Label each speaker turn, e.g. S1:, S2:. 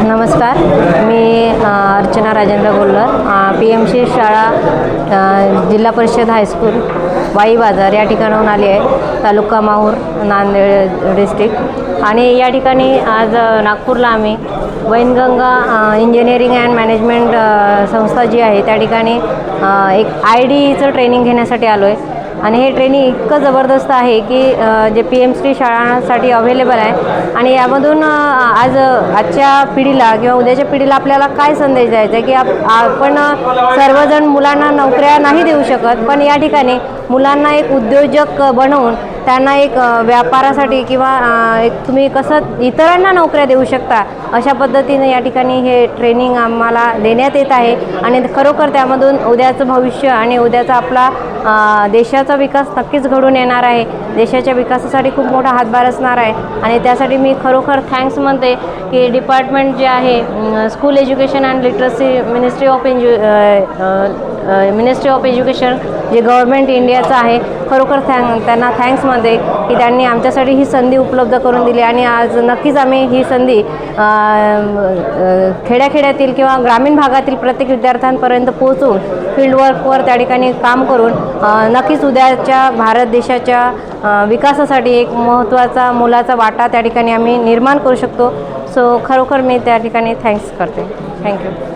S1: नमस्कार, मी अर्चना राजेंद्र गोल्लर, PMC शाळा जिल्हा परिषद हायस्कूल वाई बाजार या ठिकाणाहून आली आहे, तालुका माहूर, नांदेड डिस्ट्रिक्ट. आणि या ठिकाणी आज नागपूरला आम्ही वैनगंगा इंजिनिअरिंग अँड मॅनेजमेंट संस्था जी आहे त्या ठिकाणी एक IDचं ट्रेनिंग घेण्यासाठी आलो आहे. आणि हे ट्रेनिंग इतकं जबरदस्त आहे की जे PMC शाळांसाठी अवेलेबल आहे. आणि यामधून आजच्या पिढीला किंवा उद्याच्या पिढीला आपल्याला काय संदेश द्यायचा आहे की आपण सर्वजण मुलांना नोकऱ्या नाही देऊ शकत, पण या ठिकाणी मुलांना एक उद्योजक बनवून त्यांना एक व्यापारासाठी किंवा एक तुम्ही कसं इतरांना नोकऱ्या देऊ शकता अशा पद्धतीने या ठिकाणी हे ट्रेनिंग आम्हाला देण्यात येत आहे. आणि खरोखर त्यामधून उद्याचं भविष्य आणि उद्याचा आपला देशाचा विकास नक्कीच घडून येणार आहे. देशाच्या विकासासाठी खूप मोठा हातभार असणार आहे. आणि त्यासाठी मी खरोखर थँक्स म्हणते की डिपार्टमेंट जे आहे school education and literacy ministry of education जे गव्हर्मेंट इंडियाचं आहे, खरोखर त्यांना थँक्स म्हणते की त्यांनी आमच्यासाठी ही संधी उपलब्ध करून दिली. आणि आज नक्कीच आम्ही ही संधी खेड्याखेड्यातील किंवा ग्रामीण भागातील प्रत्येक विद्यार्थ्यांपर्यंत पोहोचवून फील्डवर्कवर त्या ठिकाणी काम करून नक्कीच उद्याच्या भारत देशाच्या विकासासाठी एक महत्त्वाचा मोलाचा वाटा त्या ठिकाणी आम्ही निर्माण करू शकतो. सो खरोखर मी त्या ठिकाणी थँक्स करते. थँक्यू.